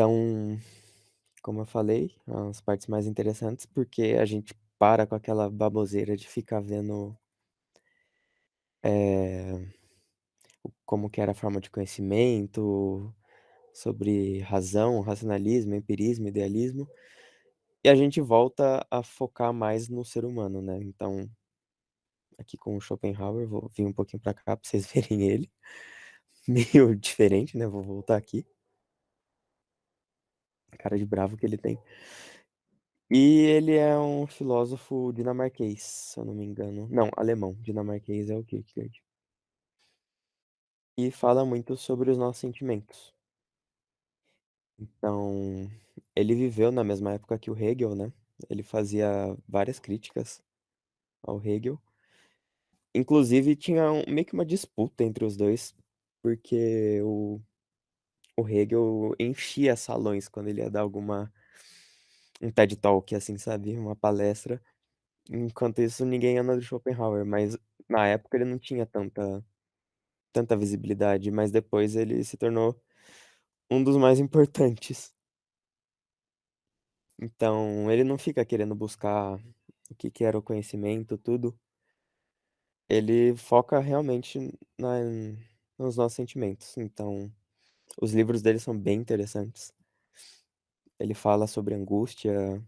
Então, como eu falei, as partes mais interessantes, porque a gente para com aquela baboseira de ficar vendo, eh, como que era a forma de conhecimento, sobre razão, racionalismo, empirismo, idealismo, e a gente volta a focar mais no ser humano, né. Então, aqui com o Schopenhauer, vou vir um pouquinho pra cá pra vocês verem ele, meio diferente, né, vou voltar aqui, a cara de bravo que ele tem. E ele é um filósofo dinamarquês, se eu não me engano. Não, alemão, dinamarquês é o Kierkegaard. E fala muito sobre os nossos sentimentos. Então, ele viveu na mesma época que o Hegel, né. Ele fazia várias críticas ao Hegel. Inclusive tinha meio que uma disputa entre os 2, porque o Hegel enchia salões quando ele ia dar alguma um TED Talk, assim, sabe, uma palestra. Enquanto isso ninguém anda do Schopenhauer, mas na época ele não tinha tanta visibilidade, mas depois ele se tornou um dos mais importantes. Então, ele não fica querendo buscar o que que era o conhecimento, tudo. Ele foca realmente na nos nossos sentimentos. Então, os livros dele são bem interessantes. Ele fala sobre angústia,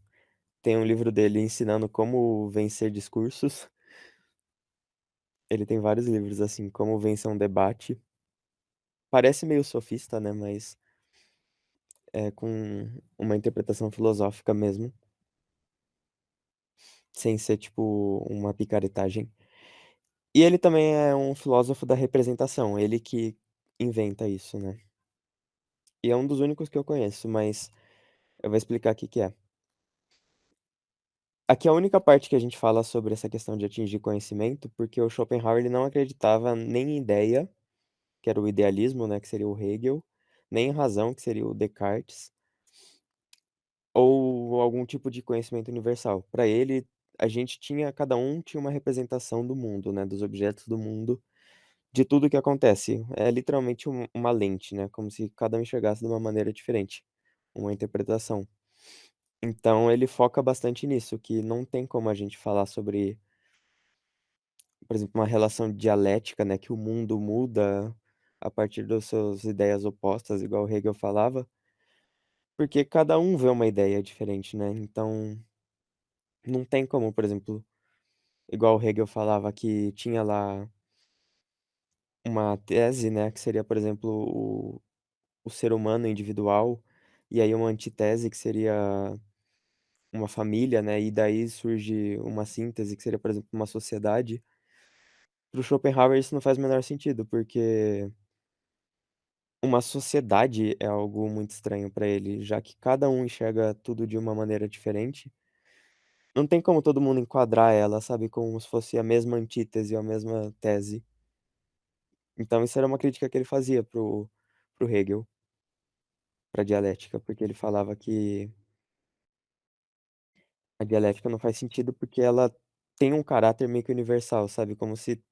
tem um livro dele ensinando como vencer discursos. Ele tem vários livros, assim, como vencer um debate. Parece meio sofista, né, mas é com uma interpretação filosófica mesmo, sem ser tipo uma picaretagem. E ele também é um filósofo da representação, ele que inventa isso, né. E é um dos únicos que eu conheço, mas eu vou explicar o que que é. Aqui é a única parte que a gente fala sobre essa questão de atingir conhecimento, porque o Schopenhauer ele não acreditava nem em ideia, que era o idealismo, né, que seria o Hegel, nem em razão, que seria o Descartes, ou algum tipo de conhecimento universal. Para ele, a gente tinha cada um tinha uma representação do mundo, né, dos objetos do mundo, de tudo que acontece. É literalmente uma lente, né, como se cada um enxergasse de uma maneira diferente, uma interpretação. Então ele foca bastante nisso, que não tem como a gente falar sobre, por exemplo, uma relação dialética, né, que o mundo muda a partir das suas ideias opostas, igual Hegel falava, porque cada um vê uma ideia diferente, né, então não tem como, por exemplo, igual Hegel falava que tinha lá uma tese, né, que seria, por exemplo, o ser humano individual, e aí uma antitese que seria uma família, né, e daí surge uma síntese que seria, por exemplo, uma sociedade. Para o Schopenhauer isso não faz o menor sentido, porque uma sociedade é algo muito estranho para ele, já que cada um enxerga tudo de uma maneira diferente. Não tem como todo mundo enquadrar ela, sabe, como se fosse a mesma antítese ou a mesma tese. Então isso era uma crítica que ele fazia pro Hegel, pra dialética, porque ele falava que a dialética não faz sentido, porque ela tem um caráter meio que universal, sabe, como se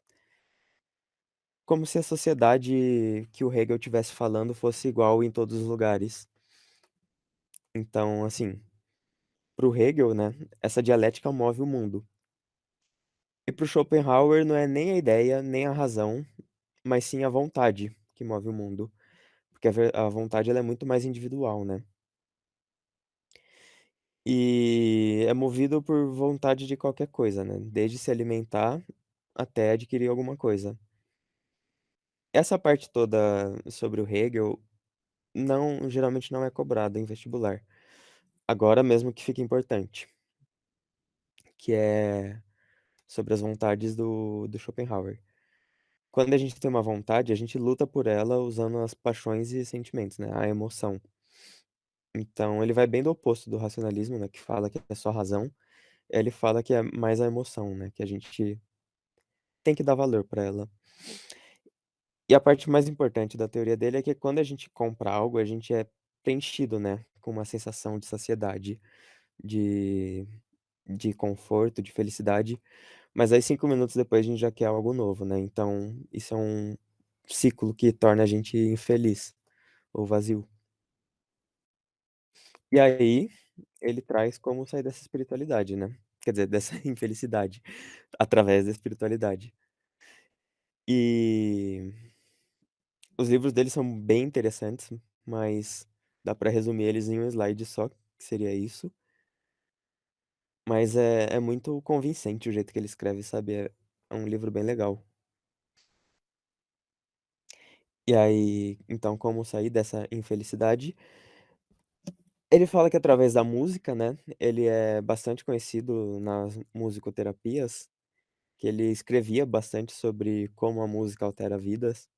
a sociedade que o Hegel estivesse falando fosse igual em todos os lugares. Então, assim, para o Hegel, né, essa dialética move o mundo. E para o Schopenhauer não é nem a ideia, nem a razão, mas sim a vontade que move o mundo, porque a vontade ela é muito mais individual, né. E é movido por vontade de qualquer coisa, né, desde se alimentar até adquirir alguma coisa. Essa parte toda sobre o Hegel geralmente não é cobrada em vestibular. Agora mesmo que fica importante, que é sobre as vontades do Schopenhauer. Quando a gente tem uma vontade, a gente luta por ela usando as paixões e sentimentos, né, a emoção. Então ele vai bem do oposto do racionalismo, né, que fala que é só razão, ele fala que é mais a emoção, né, que a gente tem que dar valor pra ela. E a parte mais importante da teoria dele é que quando a gente compra algo, a gente é preenchido, né, com uma sensação de saciedade, de de conforto, de felicidade, mas aí 5 minutos depois a gente já quer algo novo, né, então isso é um ciclo que torna a gente infeliz ou vazio. E aí, ele traz como sair dessa espiritualidade, né. Quer dizer, dessa infelicidade, através da espiritualidade. E os livros dele são bem interessantes, mas dá pra resumir eles em um slide só, que seria isso. Mas é muito convincente o jeito que ele escreve, sabe, é um livro bem legal. E aí, então como sair dessa infelicidade? Ele fala que através da música, né, ele é bastante conhecido nas musicoterapias, que ele escrevia bastante sobre como a música altera vidas.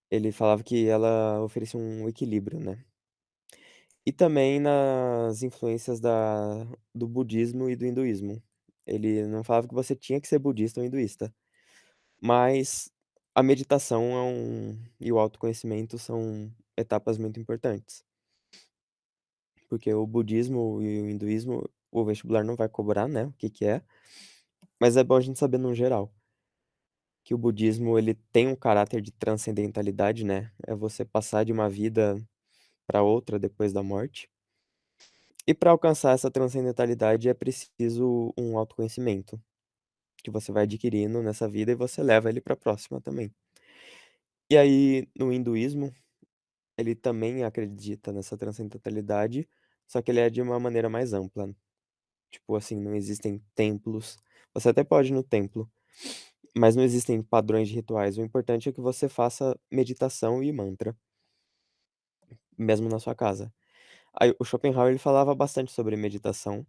Ele falava que ela oferecia um equilíbrio, né. E também nas influências do budismo e do hinduísmo. Ele não falava que você tinha que ser budista ou hinduísta, mas a meditação e o autoconhecimento são etapas muito importantes, porque o budismo e o hinduísmo, o vestibular não vai cobrar, né, o que que é, mas é bom a gente saber no geral, que o budismo ele tem um caráter de transcendentalidade, né, é você passar de uma vida para outra depois da morte. E para alcançar essa transcendentalidade é preciso um autoconhecimento, que você vai adquirindo nessa vida e você leva ele para a próxima também. E aí, no hinduísmo, ele também acredita nessa transcendentalidade, só que ele é de uma maneira mais ampla. Tipo assim, não existem templos. Você até pode ir no templo, mas não existem padrões de rituais. O importante é que você faça meditação e mantra, mesmo na sua casa. Aí o Schopenhauer ele falava bastante sobre meditação.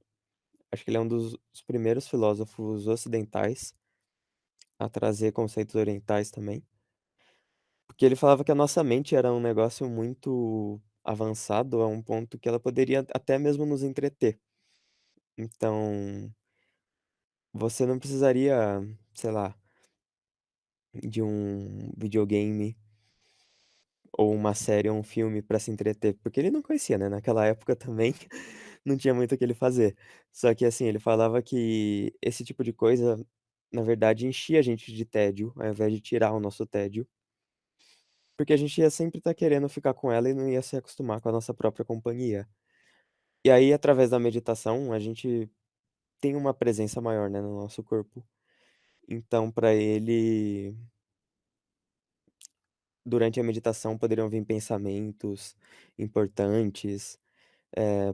Acho que ele é um dos primeiros filósofos ocidentais a trazer conceitos orientais também, porque ele falava que a nossa mente era um negócio muito avançado a um ponto que ela poderia até mesmo nos entreter. Então, você não precisaria, sei lá, de um videogame ou uma série ou um filme para se entreter, porque ele não conhecia, né, naquela época também não tinha muito o que ele fazer. Só que, assim, ele falava que esse tipo de coisa, na verdade, enchia a gente de tédio, ao invés de tirar o nosso tédio, porque a gente ia sempre estar querendo ficar com ela e não ia se acostumar com a nossa própria companhia. E aí, através da meditação, a gente tem uma presença maior, né, no nosso corpo. Então, para ele, durante a meditação poderiam vir pensamentos importantes,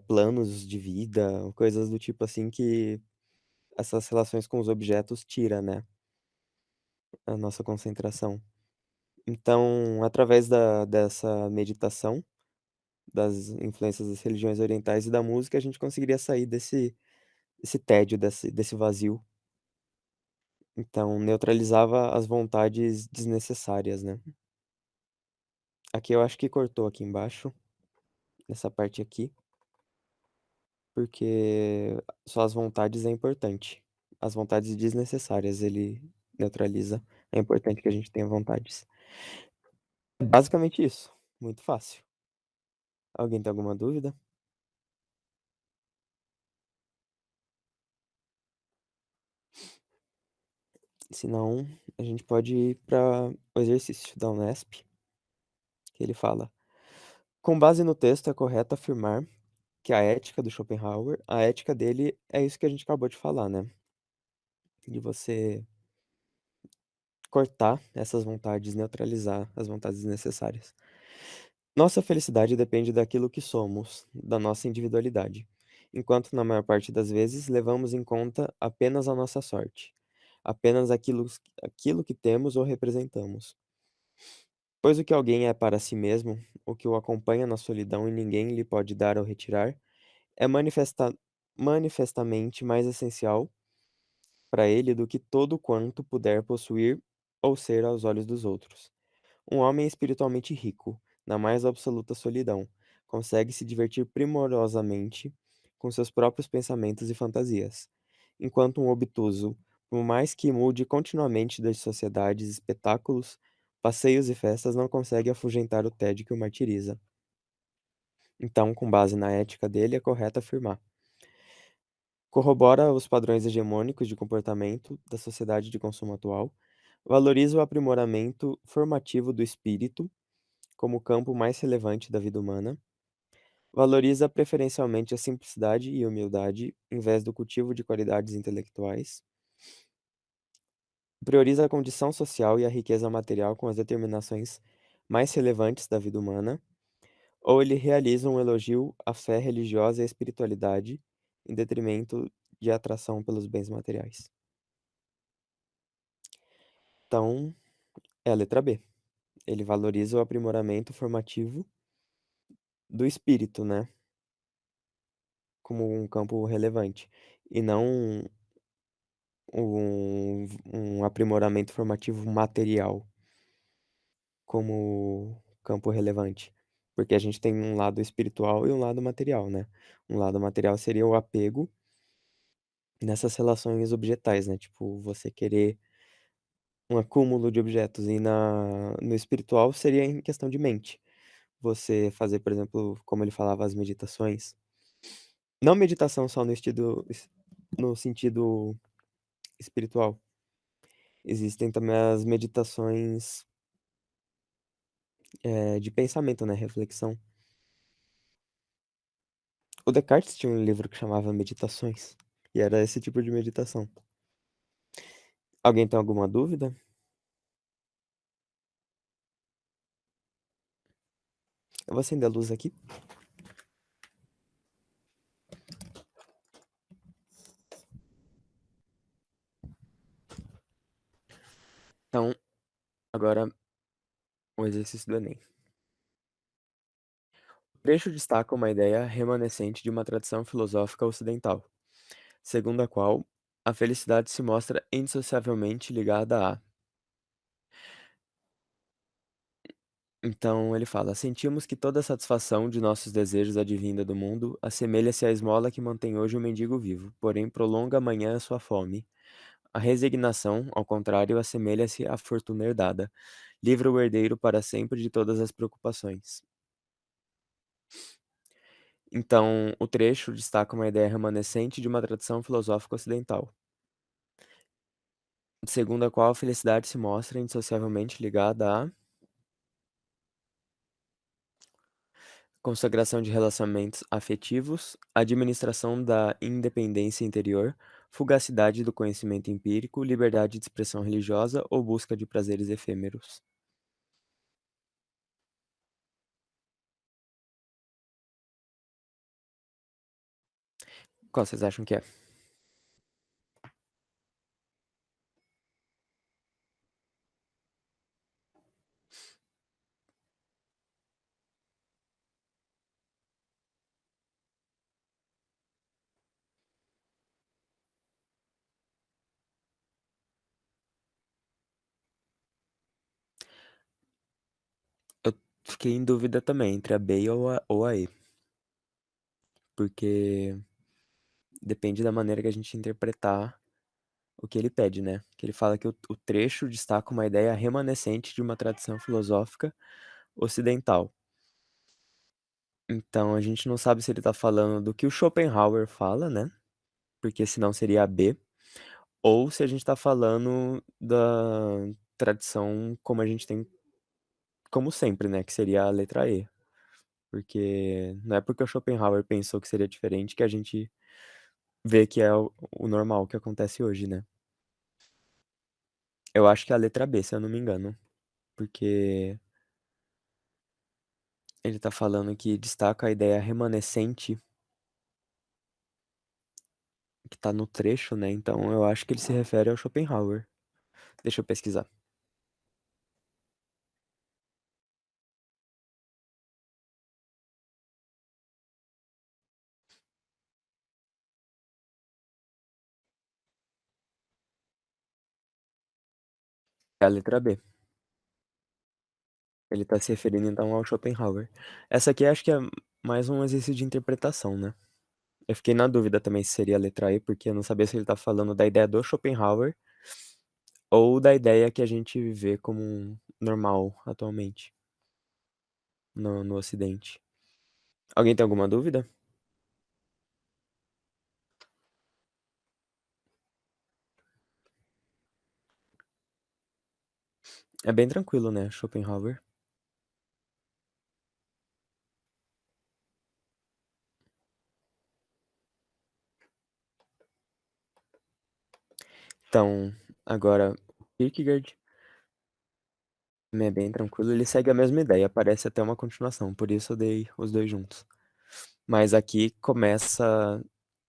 planos de vida, coisas do tipo assim que essas relações com os objetos tira, né, a nossa concentração. Então, através dessa meditação, das influências das religiões orientais e da música, a gente conseguiria sair desse tédio, desse vazio. Então, neutralizava as vontades desnecessárias, né. Aqui eu acho que cortou aqui embaixo, nessa parte aqui, porque só as vontades é importante. As vontades desnecessárias ele neutraliza. É importante que a gente tenha vontades. É basicamente isso, muito fácil. Alguém tem alguma dúvida? Se não, a gente pode ir para o exercício da Unesp, que ele fala: "Com base no texto, é correto afirmar que a ética do Schopenhauer, a ética dele é isso que a gente acabou de falar, né, de você cortar essas vontades, neutralizar as vontades desnecessárias. Nossa felicidade depende daquilo que somos, da nossa individualidade, enquanto na maior parte das vezes levamos em conta apenas a nossa sorte, apenas aquilo que temos ou representamos. Pois o que alguém é para si mesmo, o que o acompanha na solidão e ninguém lhe pode dar ou retirar, é manifestamente mais essencial para ele do que todo quanto puder possuir ou ser aos olhos dos outros. Um homem espiritualmente rico, na mais absoluta solidão, consegue se divertir primorosamente com seus próprios pensamentos e fantasias, enquanto um obtuso, por mais que mude continuamente das sociedades, espetáculos, passeios e festas, não consegue afugentar o tédio que o martiriza. Então, com base na ética dele, é correto afirmar: corrobora os padrões hegemônicos de comportamento da sociedade de consumo atual, valoriza o aprimoramento formativo do espírito como o campo mais relevante da vida humana, Valoriza preferencialmente a simplicidade e humildade, em vez do cultivo de qualidades intelectuais. Prioriza a condição social e a riqueza material com as determinações mais relevantes da vida humana. Ou ele realiza um elogio à fé religiosa e à espiritualidade, em detrimento de atração pelos bens materiais. Então, é a letra B. Ele valoriza o aprimoramento formativo do espírito, né, como um campo relevante, e não um aprimoramento formativo material como campo relevante. Porque a gente tem um lado espiritual e um lado material, né. Um lado material seria o apego nessas relações objetais, né, tipo, você querer um acúmulo de objetos, e no espiritual seria em questão de mente. Você fazer, por exemplo, como ele falava, as meditações. Não meditação só no sentido espiritual. Existem também as meditações, de pensamento, né, reflexão. O Descartes tinha um livro que chamava Meditações, e era esse tipo de meditação. Alguém tem alguma dúvida? Eu vou acender a luz aqui. Então, agora o exercício do Enem. O trecho destaca uma ideia remanescente de uma tradição filosófica ocidental, segundo a qual a felicidade se mostra indissociavelmente ligada a. Então ele fala: sentimos que toda a satisfação de nossos desejos advinda do mundo assemelha-se à esmola que mantém hoje o mendigo vivo, porém prolonga amanhã a sua fome. A resignação, ao contrário, assemelha-se à fortuna herdada, livra o herdeiro para sempre de todas as preocupações. Então, o trecho destaca uma ideia remanescente de uma tradição filosófica ocidental, segundo a qual a felicidade se mostra indissociavelmente ligada à consagração de relacionamentos afetivos, administração da independência interior, fugacidade do conhecimento empírico, liberdade de expressão religiosa ou busca de prazeres efêmeros. Qual vocês acham que é? Eu fiquei em dúvida também entre a B ou a E, porque depende da maneira que a gente interpretar o que ele pede, né? Que ele fala que o trecho destaca uma ideia remanescente de uma tradição filosófica ocidental. Então a gente não sabe se ele tá falando do que o Schopenhauer fala, né? Porque senão seria a B, ou se a gente tá falando da tradição como a gente tem como sempre, né? Que seria a letra E. Porque não é porque o Schopenhauer pensou que seria diferente que a gente vê que é o normal que acontece hoje, né? Eu acho que é a letra B, se eu não me engano. Porque ele tá falando que destaca a ideia remanescente que tá no trecho, né? Então eu acho que ele se refere ao Schopenhauer. Deixa eu pesquisar. É a letra B. Ele tá se referindo então ao Schopenhauer. Essa aqui acho que é mais um exercício de interpretação, né? Eu fiquei na dúvida também se seria a letra E, porque eu não sabia se ele tá falando da ideia do Schopenhauer ou da ideia que a gente vê como normal atualmente no Ocidente. Alguém tem alguma dúvida? É bem tranquilo, né? Schopenhauer. Então, agora o Kierkegaard também é bem tranquilo, ele segue a mesma ideia, parece até uma continuação, por isso eu dei os 2 juntos. Mas aqui começa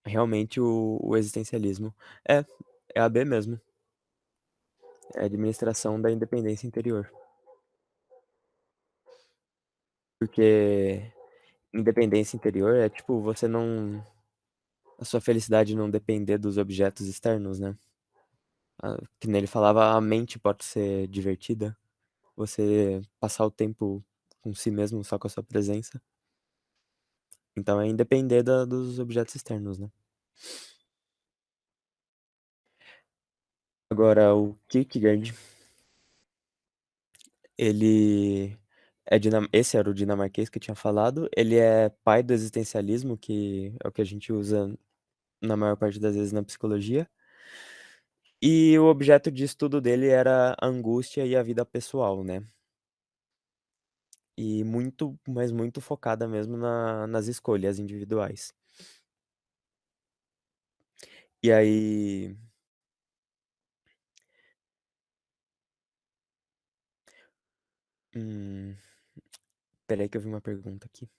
realmente o existencialismo. É, é a B mesmo, é administração da independência interior. Porque independência interior é tipo você não a sua felicidade não depender dos objetos externos, né. Que nem ele falava, a mente pode ser divertida, você passar o tempo com si mesmo só com a sua presença. Então é independer da dos objetos externos, né. Agora o Kierkegaard, ele esse era o dinamarquês que eu tinha falado, ele é pai do existencialismo, que é o que a gente usa na maior parte das vezes na psicologia, e o objeto de estudo dele era a angústia e a vida pessoal, né. E muito, mas muito focada mesmo nas escolhas individuais. E aí, hum, espera aí que eu vi uma pergunta aqui.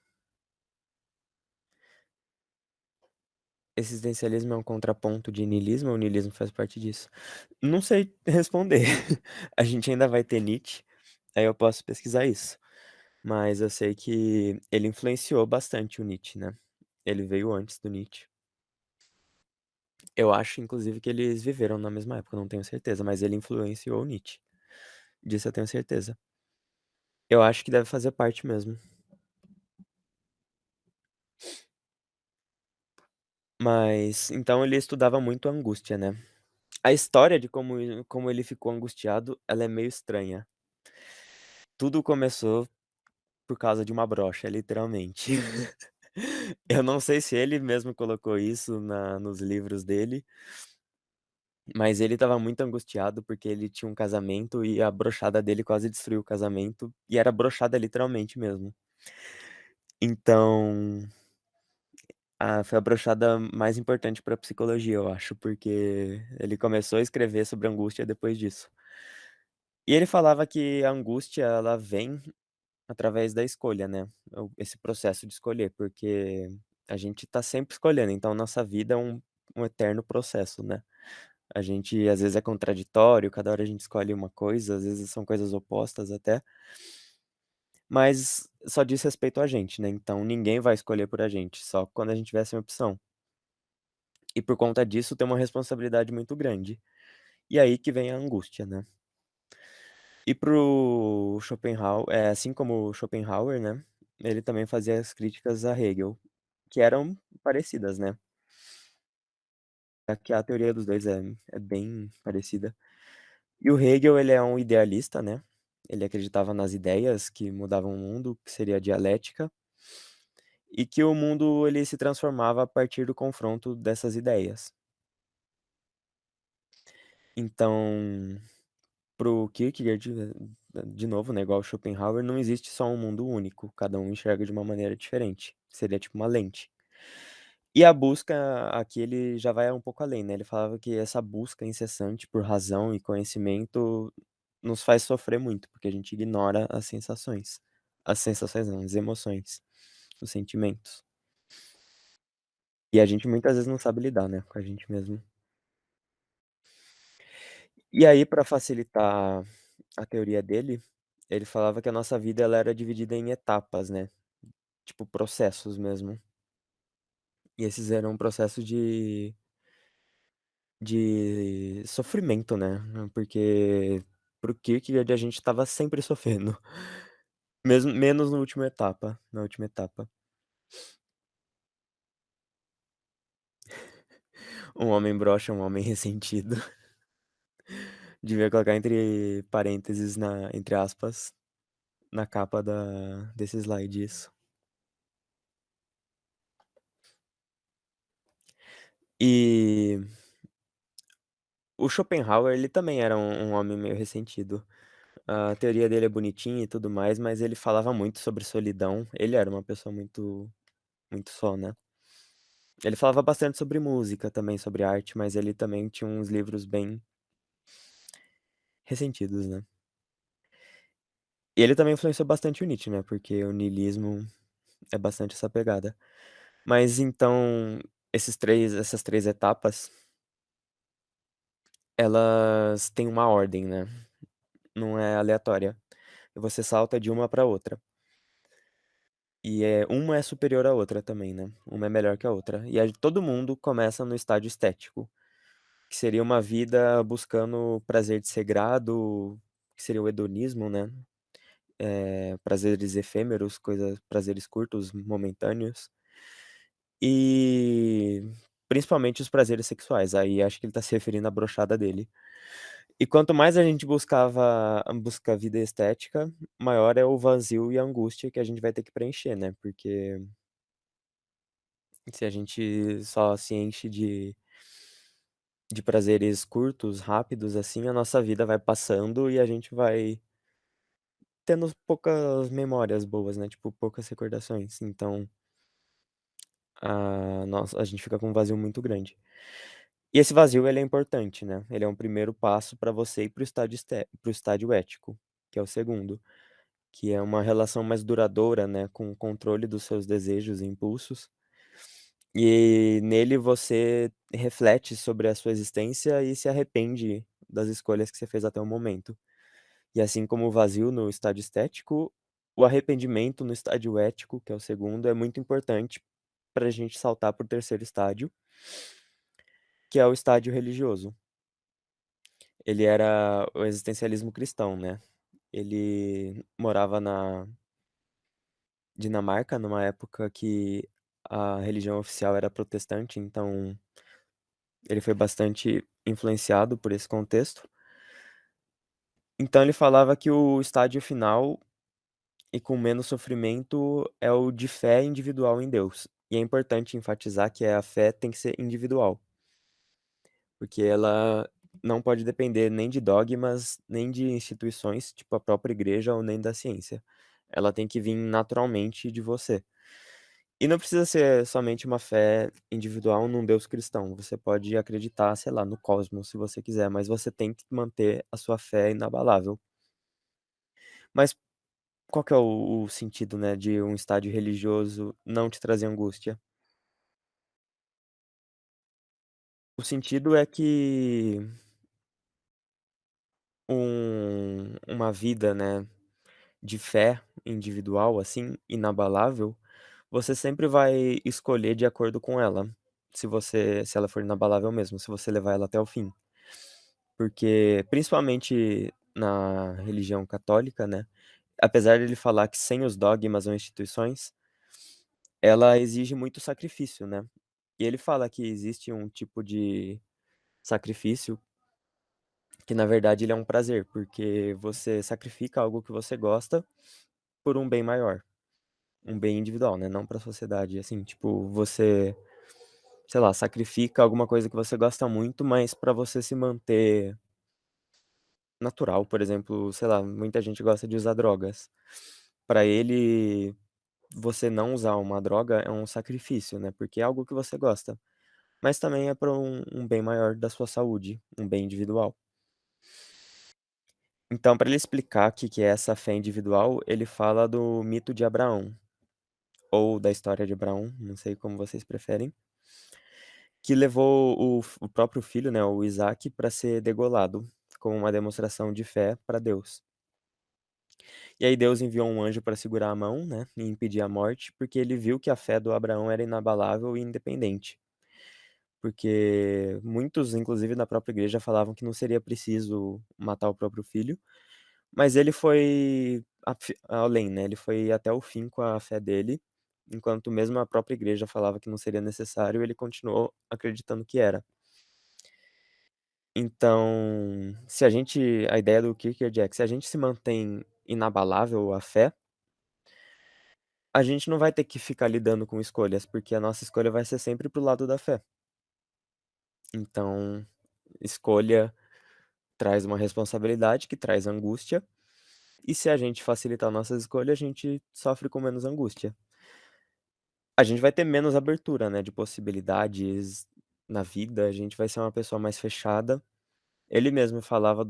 Existencialismo é um contraponto de niilismo ou o niilismo faz parte disso? Não sei responder. A gente ainda vai ter Nietzsche, aí eu posso pesquisar isso. Mas eu sei que ele influenciou bastante o Nietzsche, né. Ele veio antes do Nietzsche. Eu acho inclusive que eles viveram na mesma época, não tenho certeza, mas ele influenciou o Nietzsche. Disso eu tenho certeza. Eu acho que deve fazer parte mesmo. Mas então ele estudava muito a angústia, né. A história de como ele ficou angustiado, ela é meio estranha. Tudo começou por causa de uma brocha, literalmente. Eu não sei se ele mesmo colocou isso nos livros dele, mas ele estava muito angustiado, porque ele tinha um casamento e a brochada dele quase destruiu o casamento, e era brochada literalmente mesmo. Então, foi a brochada mais importante pra psicologia, eu acho, porque ele começou a escrever sobre angústia depois disso. E ele falava que a angústia ela vem através da escolha, né, esse processo de escolher, porque a gente tá sempre escolhendo, então nossa vida é um eterno processo, né. A gente às vezes é contraditório, cada hora a gente escolhe uma coisa, às vezes são coisas opostas até, mas só diz respeito a gente, né, então ninguém vai escolher por a gente, só quando a gente tiver sem opção. E por conta disso tem uma responsabilidade muito grande. E aí que vem a angústia, né. E para o assim como o Schopenhauer, né, ele também fazia as críticas a Hegel, que eram parecidas, né. Aqui a teoria dos 2 é bem parecida. E o Hegel ele é um idealista, né, ele acreditava nas ideias que mudavam o mundo, que seria a dialética, e que o mundo ele se transformava a partir do confronto dessas ideias. Então, para o Kierkegaard, de novo, né, igual o Schopenhauer, não existe só um mundo único, cada um enxerga de uma maneira diferente, seria tipo uma lente. E a busca aqui ele já vai um pouco além, né, ele falava que essa busca incessante por razão e conhecimento nos faz sofrer muito, porque a gente ignora as sensações não, as emoções, os sentimentos. E a gente muitas vezes não sabe lidar, né, com a gente mesmo. E aí para facilitar a teoria dele, ele falava que a nossa vida ela era dividida em etapas, né, tipo processos mesmo. E esses eram processos de sofrimento, né, porque para o Kierkegaard a gente estava sempre sofrendo, mesmo menos na última etapa. Um homem broxa, um homem ressentido. Devia colocar entre parênteses entre aspas, na capa desse slide isso. E o Schopenhauer ele também era um homem meio ressentido. A teoria dele é bonitinha e tudo mais, mas ele falava muito sobre solidão. Ele era uma pessoa muito só, né. Ele falava bastante sobre música também, sobre arte, mas ele também tinha uns livros bem ressentidos, né. E ele também influenciou bastante o Nietzsche, né, porque o niilismo é bastante essa pegada. Mas então, essas 3 etapas, elas têm uma ordem, né, não é aleatória. Você salta de uma para outra. E, uma é superior à outra também, né, uma é melhor que a outra. E aí todo mundo começa no estágio estético, que seria uma vida buscando prazer de ser grado, que seria o hedonismo, né, prazeres efêmeros, prazeres curtos, momentâneos. E principalmente os prazeres sexuais, aí acho que ele tá se referindo à brochada dele. E quanto mais a gente busca a vida estética, maior é o vazio e a angústia que a gente vai ter que preencher, né, porque se a gente só se enche de prazeres curtos, rápidos, assim, a nossa vida vai passando e a gente vai tendo poucas memórias boas, né, tipo, poucas recordações, então a gente fica com um vazio muito grande. E esse vazio ele é importante, né, ele é um primeiro passo para você ir para o estádio ético, que é o segundo, que é uma relação mais duradoura, né, com o controle dos seus desejos e impulsos, e nele você reflete sobre a sua existência e se arrepende das escolhas que você fez até o momento. E assim como o vazio no estádio estético, o arrependimento no estádio ético, que é o segundo, é muito importante para a gente saltar para o terceiro estádio, que é o estádio religioso. Ele era o existencialismo cristão, né. Ele morava na Dinamarca, numa época que a religião oficial era protestante, então ele foi bastante influenciado por esse contexto. Então ele falava que o estádio final e com menos sofrimento é o de fé individual em Deus. E é importante enfatizar que a fé tem que ser individual, porque ela não pode depender nem de dogmas, nem de instituições, tipo a própria igreja ou nem da ciência. Ela tem que vir naturalmente de você. E não precisa ser somente uma fé individual num Deus cristão. Você pode acreditar, sei lá, no cosmos, se você quiser, mas você tem que manter a sua fé inabalável. Mas qual que é o sentido, né, de um estádio religioso não te trazer angústia? O sentido é que uma vida, né, de fé individual, assim, inabalável, você sempre vai escolher de acordo com ela, se ela for inabalável mesmo, se você levar ela até o fim. Porque, principalmente na religião católica, né, apesar de ele falar que sem os dogmas ou instituições, ela exige muito sacrifício, né. E ele fala que existe um tipo de sacrifício que, na verdade, ele é um prazer, porque você sacrifica algo que você gosta por um bem maior, um bem individual, né, não pra sociedade, assim, tipo, você, sei lá, sacrifica alguma coisa que você gosta muito, mas pra você se manter natural, por exemplo, sei lá, muita gente gosta de usar drogas. Pra ele, você não usar uma droga é um sacrifício, né, porque é algo que você gosta, mas também é pra um bem maior da sua saúde, um bem individual. Então, para ele explicar o que que é essa fé individual, ele fala do mito de Abraão, ou da história de Abraão, não sei como vocês preferem, que levou o próprio filho, né, o Isaac, para ser degolado, como uma demonstração de fé para Deus. E aí Deus enviou um anjo para segurar a mão, né, e impedir a morte, porque ele viu que a fé do Abraão era inabalável e independente. Porque muitos, inclusive na própria igreja, falavam que não seria preciso matar o próprio filho, mas ele foi além, né, ele foi até o fim com a fé dele, enquanto mesmo a própria igreja falava que não seria necessário, ele continuou acreditando que era. Então, se a ideia do Kierkegaard é que se a gente se mantém inabalável à fé, a gente não vai ter que ficar lidando com escolhas, porque a nossa escolha vai ser sempre para o lado da fé. Então, escolha traz uma responsabilidade que traz angústia, e se a gente facilitar nossas escolhas, a gente sofre com menos angústia. A gente vai ter menos abertura, né, de possibilidades na vida, a gente vai ser uma pessoa mais fechada, Ele mesmo falava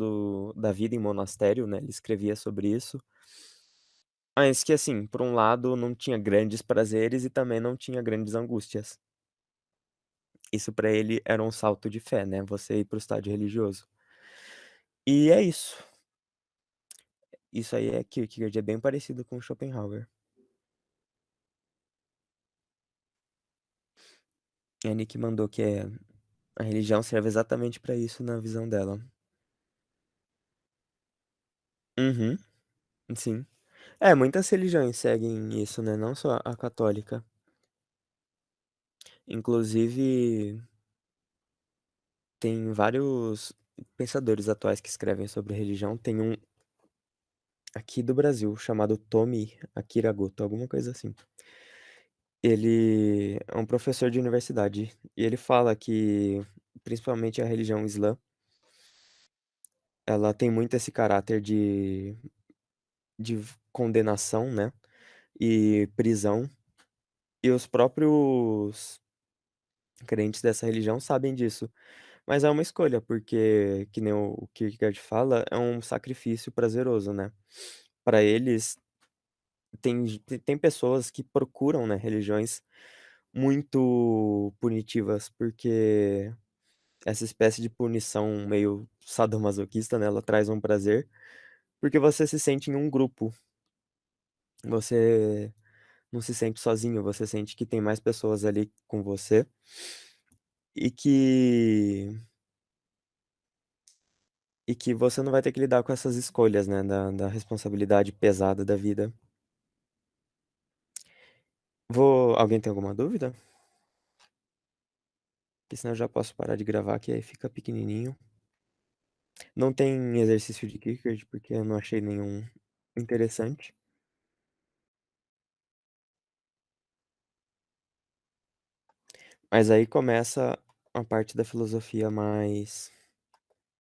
da vida em monastério, né, ele escrevia sobre isso, mas que assim, por um lado não tinha grandes prazeres e também não tinha grandes angústias. Isso pra ele era um salto de fé, né, você ir para o estágio religioso. E é isso. Isso aí é Kierkegaard, é bem parecido com Schopenhauer. A Nick mandou que a religião serve exatamente pra isso na visão dela. Uhum, sim. É, muitas religiões seguem isso, né, não só a católica. Inclusive, tem vários pensadores atuais que escrevem sobre religião. Tem um aqui do Brasil chamado Tomi Akiragoto, alguma coisa assim. Ele é um professor de universidade e ele fala que, principalmente a religião islã, ela tem muito esse caráter de condenação, né, e prisão, e os próprios crentes dessa religião sabem disso. Mas é uma escolha, porque, que nem o Kierkegaard fala, é um sacrifício prazeroso, né. Para eles, tem pessoas que procuram, né, religiões muito punitivas, porque essa espécie de punição meio sadomasoquista, né, ela traz um prazer, porque você se sente em um grupo, você não se sente sozinho, você sente que tem mais pessoas ali com você, e que você não vai ter que lidar com essas escolhas, né, da responsabilidade pesada da vida. Alguém tem alguma dúvida? Porque senão eu já posso parar de gravar, que aí fica pequenininho. Não tem exercício de Kierkegaard, porque eu não achei nenhum interessante. Mas aí começa a parte da filosofia mais